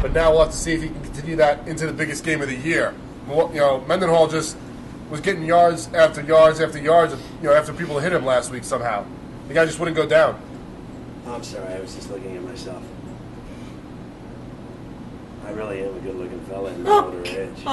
But now we'll have to see if he can continue that into the biggest game of the year. Mendenhall just was getting yards after yards after yards, after people hit him last week somehow. The guy just wouldn't go down. I'm sorry, I was just looking at myself. I really am a good-looking fella in my older age.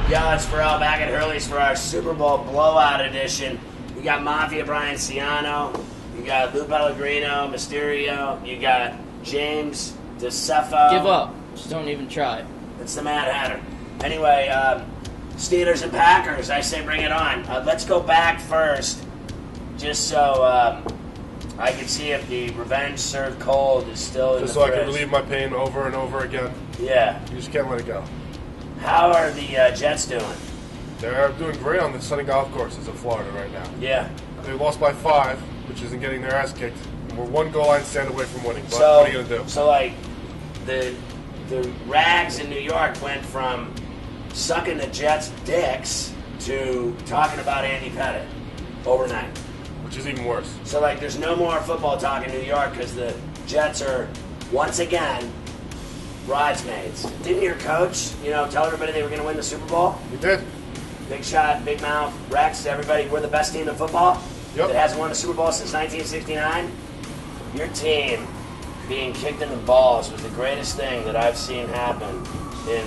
Yeah, it's Ferrall back at Hurley's for our Super Bowl blowout edition. You got Mafia Brian Ciano, you got Lou Pellegrino, Mysterio, you got James DeCefo. Give up. Just don't even try. It's the Mad Hatter. Anyway, Steelers and Packers, I say bring it on. Let's go back first, just so I can see if the Revenge Served Cold is still in the fridge. Just so I can relieve my pain over and over again. Yeah. You just can't let it go. How are the Jets doing? They're doing great on the sunny golf courses of Florida right now. Yeah. They lost by 5, which isn't getting their ass kicked. And we're one goal line stand away from winning. But So, what are you going to do? So, like, the rags in New York went from sucking the Jets' dicks to talking about Andy Pettit overnight. Which is even worse. So, like, there's no more football talk in New York because the Jets are, once again, bridesmaids. Didn't your coach, tell everybody they were going to win the Super Bowl? We did. Big shot, big mouth, Rex, everybody, we're the best team in football. Yep. That hasn't won a Super Bowl since 1969. Your team being kicked in the balls was the greatest thing that I've seen happen in,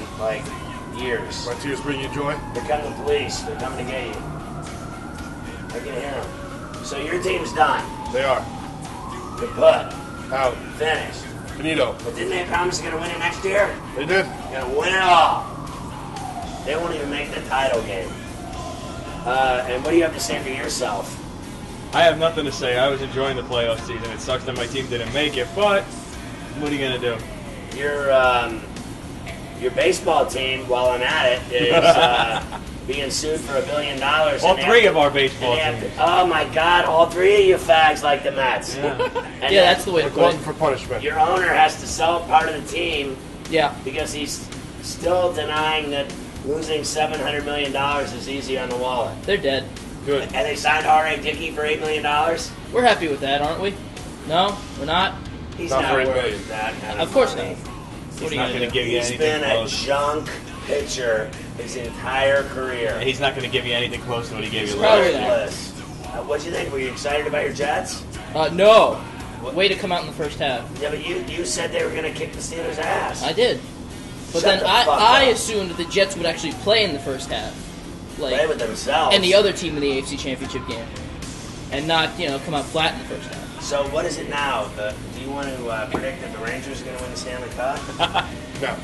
years. My tears bring you joy? Here come the police. They're coming to get you. I can hear them. So your team's done. They are. Good put. Out. Finished. Finito. But didn't they promise they're going to win it next year? They did. They're going to win it all. They won't even make the title game. And what do you have to say for yourself? I have nothing to say. I was enjoying the playoff season. It sucks that my team didn't make it, but what are you going to do? Your baseball team, while I'm at it, is being sued for $1 billion. All three of our baseball teams. Oh my God! All three of you fags like the Mets. Yeah, Yeah, that's the way to put Glutton it. for punishment. Your owner has to sell part of the team Yeah. because he's still denying that losing $700 million is easy on the wallet. They're dead. Good. And they signed R.A. Dickey for $8 million. We're happy with that, aren't we? No? We're not? He's Not not for $8 worth million. that kind Of course money. not. He's What are you not going going to to do? give you He's anything been a close. junk pitcher his entire career. He's not going to give you anything close to what he gave you Probably last. not. Worthless. What'd you think? Were you excited about your Jets? No. Way to come out in the first half. Yeah, but you said they were going to kick the Steelers' ass. I did. But Shut then the I fuck up. assumed that the Jets would actually play in the first half. Play with themselves. And the other team in the AFC Championship game. And not, come out flat in the first half. So what is it now? Do you want to predict that the Rangers are going to win the Stanley Cup? No.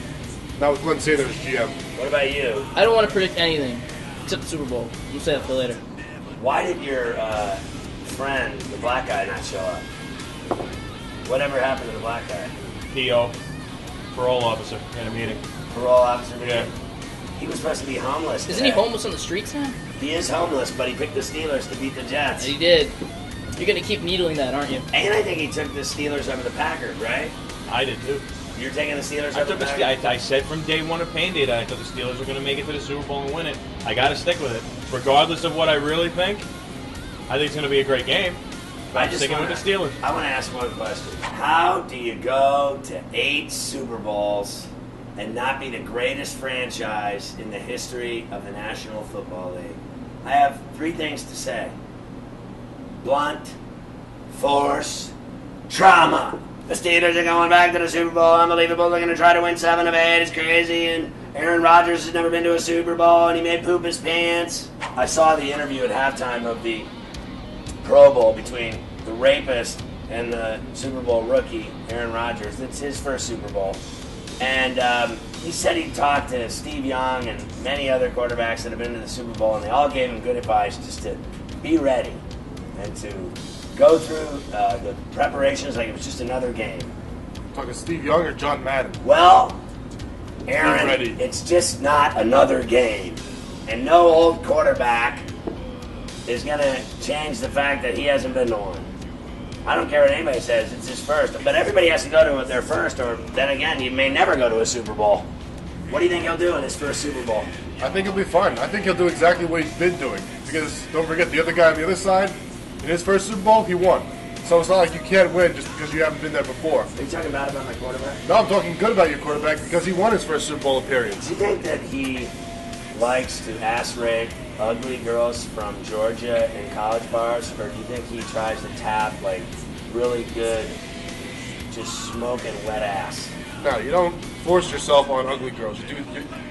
Not with Glenn Sather as GM. What about you? I don't want to predict anything except the Super Bowl. We'll say that for later. Why did your friend, the black guy, not show up? Whatever happened to the black guy? P.O. Parole officer in a meeting. Parole officer meeting? Yeah. He was supposed to be homeless Isn't he today. homeless on the streets now? He is homeless, but he picked the Steelers to beat the Jets. He did. You're going to keep needling that, aren't you? And I think he took the Steelers over the Packers, right? I did too. You're taking the Steelers I over took the the Packers? I said from day one of Pain Day that I thought the Steelers were going to make it to the Super Bowl and win it. I got to stick with it, regardless of what I really think. I think it's going to be a great game. But I'm sticking with the Steelers. I want to ask one question. How do you go to 8 Super Bowls and not be the greatest franchise in the history of the National Football League? I have 3 things to say. Blunt, force, trauma. The Steelers are going back to the Super Bowl. Unbelievable. They're going to try to win 7 of 8. It's crazy. And Aaron Rodgers has never been to a Super Bowl, and he made poop his pants. I saw the interview at halftime of the Pro Bowl between the rapist and the Super Bowl rookie, Aaron Rodgers. It's his first Super Bowl. And he said he talked to Steve Young and many other quarterbacks that have been to the Super Bowl, and they all gave him good advice just to be ready and to go through the preparations like it was just another game. Talking Steve Young or John Madden? Well, Aaron, ready. it's just not another game. And no old quarterback is going to change the fact that he hasn't been to one. I don't care what anybody says, it's his first. But everybody has to go to their first, or then again, you may never go to a Super Bowl. What do you think he'll do in his first Super Bowl? I think he'll be fine. I think he'll do exactly what he's been doing. Because don't forget, the other guy on the other side, in his first Super Bowl, he won. So it's not like you can't win just because you haven't been there before. Are you talking bad about my quarterback? No, I'm talking good about your quarterback because he won his first Super Bowl appearance. Do you think that he likes to ass rape ugly girls from Georgia in college bars, or do you think he tries to tap like really good, just smoking wet ass? No, you don't force yourself on ugly girls. You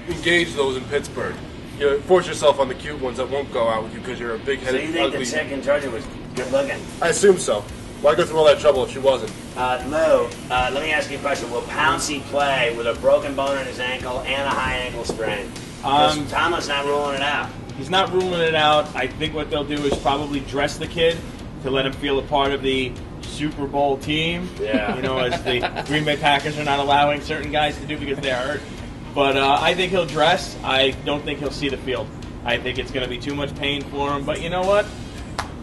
engage those in Pittsburgh. You force yourself on the cute ones that won't go out with you because you're a So big-headed, you think ugly... the chick in Georgia was good looking? I assume so. Why go through all that trouble if she wasn't? Lou, let me ask you a question. Will Pouncey play with a broken bone in his ankle and a high ankle sprain? Tomlin's not ruling it out. He's not ruling it out. I think what they'll do is probably dress the kid to let him feel a part of the Super Bowl team. Yeah. You know, as the Green Bay Packers are not allowing certain guys to do because they're hurt. But I think he'll dress. I don't think he'll see the field. I think it's going to be too much pain for him. But you know what?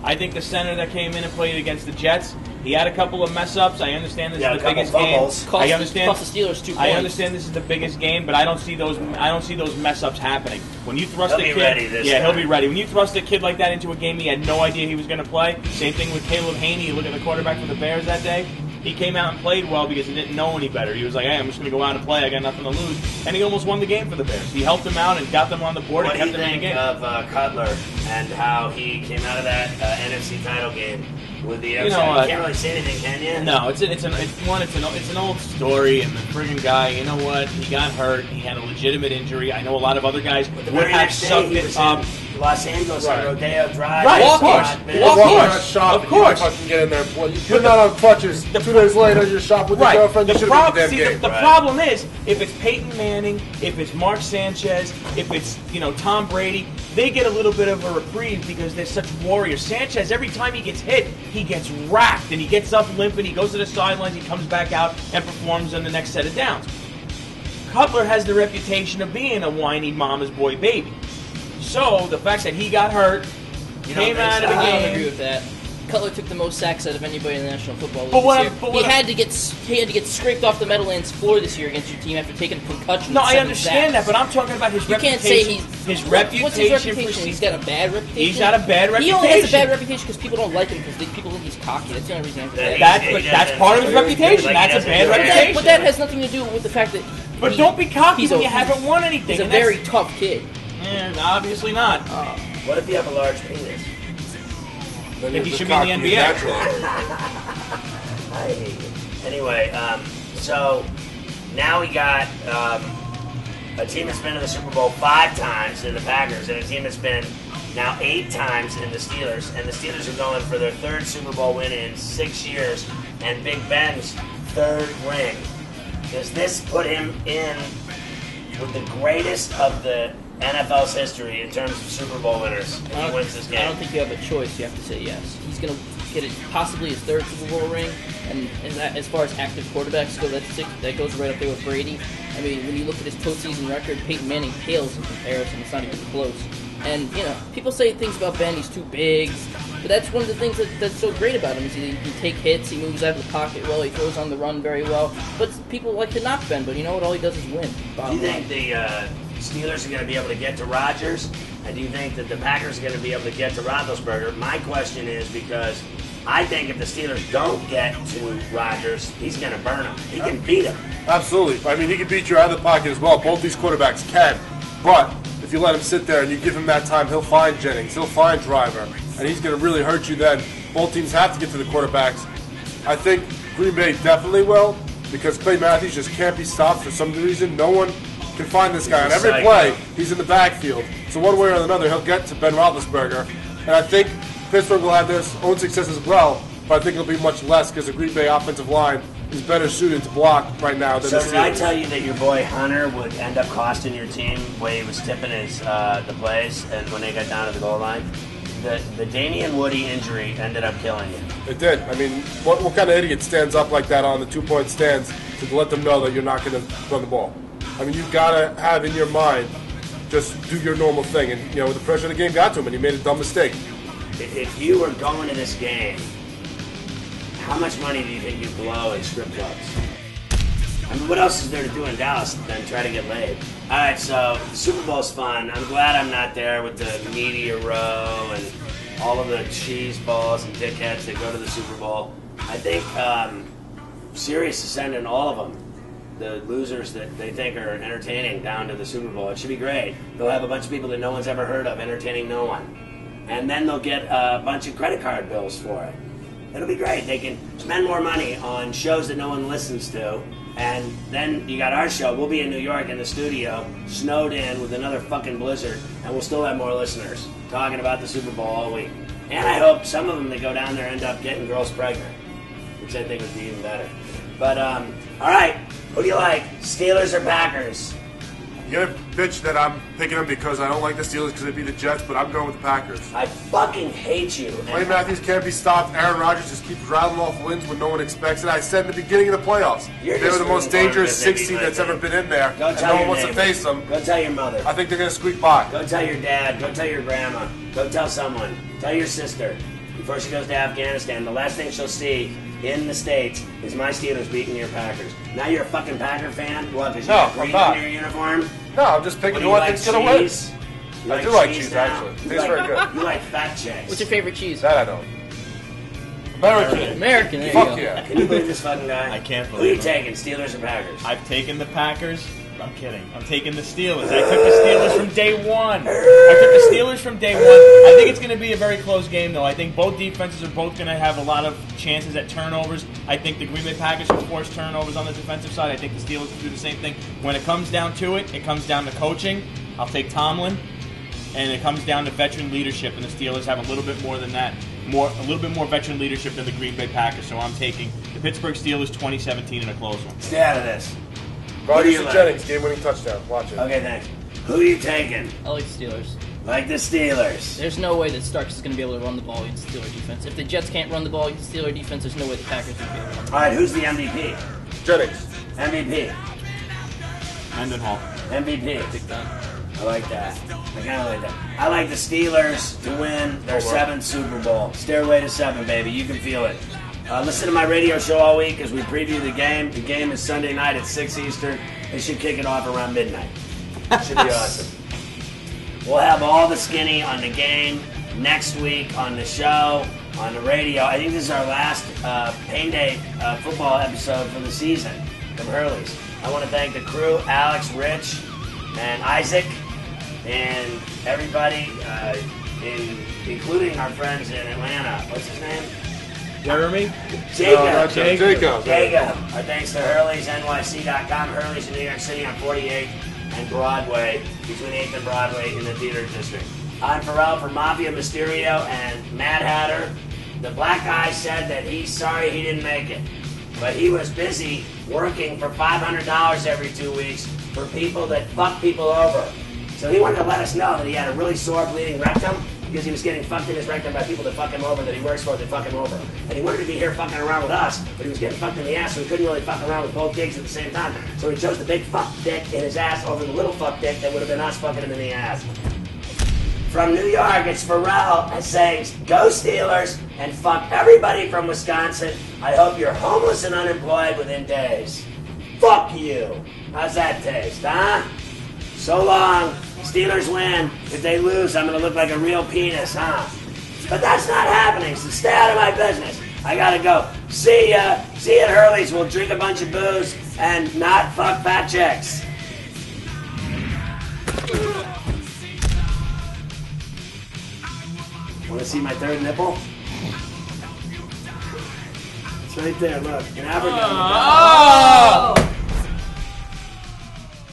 I think the center that came in and played against the Jets, he had a couple of mess ups. I understand this is the biggest game. I understand. Cost the Steelers 2 points. I understand this is the biggest game, but I don't see those. I don't see those mess ups happening. When you thrust He'll a be kid, ready this he'll time. be ready. When you thrust a kid like that into a game, he had no idea he was going to play. Same thing with Caleb Haney. You look at the quarterback for the Bears that day. He came out and played well because he didn't know any better. He was like, hey, I'm just going to go out and play. I got nothing to lose. And he almost won the game for the Bears. He helped them out and got them on the board What and do you kept them in the think game. of Cutler and how he came out of that NFC title game with the You upset? know what? You can't really say anything, can you? No, it's an old story, and the friggin' guy, you know what? He got hurt. He had a legitimate injury. I know a lot of other guys The would very have next day, sucked he it was up. in Los Angeles on Rodeo Drive. Right, of course. Of Walk course. out shop Of and course. you fucking get in there and play. You're not on crutches. 2 days later, you're shop with your girlfriend. You The, should have been prob- the see, damn game. the Right. problem is, if it's Peyton Manning, if it's Mark Sanchez, if it's Tom Brady, they get a little bit of a reprieve because they're such warriors. Sanchez, every time he gets hit, he gets racked and he gets up limping. He goes to the sidelines, he comes back out and performs on the next set of downs. Cutler has the reputation of being a whiny mama's boy baby. So the fact that he got hurt, You don't came think out so? of the I don't game. agree with that. Cutler took the most sacks out of anybody in the National Football League But what this I'm- year. but what he I'm- had to get scraped off the Meadowlands floor this year against your team after taking a concussion. No, and I 7 understand that, sacks. but I'm talking about his You reputation. can't say his What's reputation. his reputation? precedes- He's got a bad reputation. He's got a bad He only has a reputation. bad reputation because people don't like him because people think he's cocky. That's the only reason. That's part of his reputation. That's a bad reputation. But that has nothing to do with the fact that. But don't be cocky he's when a- you haven't won anything. He's a and that's- very tough kid. Obviously not. What if you have a large penis? Then If you're he should just be in the cocky NBA. naturally. I hate you. Anyway, so now we got a team that's been to the Super Bowl 5 times in the Packers, and a team that's been now 8 times in the Steelers. And the Steelers are going for their 3rd Super Bowl win in 6 years, and Big Ben's 3rd ring. Does this put him in with the greatest of the NFL's history in terms of Super Bowl winners if he wins this I don't game? think you have a choice. You have to say yes. He's going to get it, possibly his 3rd Super Bowl ring. And as far as active quarterbacks go, that goes right up there with Brady. I mean, when you look at his postseason record, Peyton Manning pales in comparison. It's not even close. And, people say things about Ben, he's too big. But that's one of the things that's so great about him is he can take hits, he moves out of the pocket well, he throws on the run very well. But people like to knock Ben, but you know what? All he does is win. Do you think the Steelers are going to be able to get to Rodgers? And do you think that the Packers are going to be able to get to Roethlisberger? My question is because I think if the Steelers don't get to Rodgers, he's going to burn them. He can beat them. Absolutely. I mean, he can beat you out of the pocket as well. Both these quarterbacks can. But if you let him sit there and you give him that time, he'll find Jennings, he'll find Driver, and he's going to really hurt you then. Both teams have to get to the quarterbacks. I think Green Bay definitely will because Clay Matthews just can't be stopped for some reason. No one can find this guy. On every play, he's in the backfield. So one way or another, he'll get to Ben Roethlisberger. And I think Pittsburgh will have their own success as well, but I think it'll be much less because the Green Bay offensive line is better suited to block right now than So the did I Steelers. tell you that your boy Hunter would end up costing your team when he was tipping his the plays and when they got down to the goal line? The Damian Woody injury ended up killing you. It did. I mean, what kind of idiot stands up like that on the 2-point stands to let them know that you're not going to run the ball? I mean, you've got to have in your mind, just do your normal thing. And, the pressure of the game got to him, and he made a dumb mistake. If you were going to this game, how much money do you think you'd blow in strip clubs? I mean, what else is there to do in Dallas than try to get laid? All right, so the Super Bowl's fun. I'm glad I'm not there with the media row and all of the cheese balls and dickheads that go to the Super Bowl. I think Sirius is sending all of them, the losers that they think are entertaining, down to the Super Bowl. It should be great. They'll have a bunch of people that no one's ever heard of entertaining no one. And then they'll get a bunch of credit card bills for it. It'll be great. They can spend more money on shows that no one listens to. And then you got our show. We'll be in New York in the studio, snowed in with another fucking blizzard, and we'll still have more listeners talking about the Super Bowl all week. And I hope some of them that go down there end up getting girls pregnant, which I think would be even better. But, all right, who do you like, Steelers or Packers? You're gonna bitch that I'm picking them because I don't like the Steelers because they beat the Jets, but I'm going with the Packers. I fucking hate you. Clay Matthews can't be stopped. Aaron Rodgers just keeps rattling off wins when no one expects it. I said in the beginning of the playoffs, they were the most dangerous 6 seed that's ever been in there, and no one wants to face them. Go tell your mother. I think they're going to squeak by. Go tell your dad. Go tell your grandma. Go tell someone. Tell your sister. Before she goes to Afghanistan, the last thing she'll see in the States is my Steelers beating your Packers. Now you're a fucking Packer fan? What, because you got green in your uniform? No, I'm just picking who I think's going to win. I do like cheese, actually. It tastes very good. You like fat chicks. What's your favorite cheese? That I don't. American. American, there Fuck you go. yeah. Can you believe this fucking guy? I can't Who believe are you it. taking, Steelers or Packers? I've taken the Packers. I'm kidding. I'm taking the Steelers. I took the Steelers from day one. I took the Steelers from day one. I think it's going to be a very close game, though. I think both defenses are both going to have a lot of chances at turnovers. I think the Green Bay Packers will force turnovers on the defensive side. I think the Steelers will do the same thing. When it comes down to it, it comes down to coaching. I'll take Tomlin. And it comes down to veteran leadership, and the Steelers have a little bit more than that. A little bit more veteran leadership than the Green Bay Packers. So I'm taking the Pittsburgh Steelers 2017 in a close one. Stay out of this. Rodgers and Jennings, game-winning touchdown. Watch it. Okay, thanks. Who are you taking? I like the Steelers. Like the Steelers. There's no way that Starks is going to be able to run the ball against the Steeler defense. If the Jets can't run the ball against the Steeler defense, there's no way the Packers will be able to run the ball. All right, who's the MVP? Jennings. MVP. Mendenhall. MVP. Big time. I like that. I kind of like that. I like the Steelers to win their 7th Super Bowl. Stairway to 7, baby. You can feel it. Listen to my radio show all week as we preview the game. The game is Sunday night at 6 Eastern. They should kick it off around midnight. Should be awesome. We'll have all the skinny on the game next week on the show, on the radio. I think this is our last Pain Day football episode for the season from Hurley's. I want to thank the crew, Alex, Rich, and Isaac, and everybody, including our friends in Atlanta. What's his name? Jeremy? Jacob. Jacob. Our thanks to HurleysNYC.com. Hurley's in New York City on 48th and Broadway, between 8th and Broadway in the theater district. I'm Ferrall for Mafia Mysterio and Mad Hatter. The black guy said that he's sorry he didn't make it, but he was busy working for $500 every 2 weeks for people that fuck people over. So he wanted to let us know that he had a really sore bleeding rectum because he was getting fucked in his rectum by people that fuck him over, that he works for, that fuck him over. And he wanted to be here fucking around with us, but he was getting fucked in the ass, so he couldn't really fuck around with both gigs at the same time. So he chose the big fuck dick in his ass over the little fuck dick that would have been us fucking him in the ass. From New York, it's Ferrall saying, go Steelers, and fuck everybody from Wisconsin. I hope you're homeless and unemployed within days. Fuck you. How's that taste, huh? So long. Steelers win. If they lose, I'm going to look like a real penis, huh? But that's not happening, so stay out of my business. I got to go. See ya. See you at Hurley's. We'll drink a bunch of booze and not fuck fat chicks. Want to see my third nipple? It's right there, look. In Africa.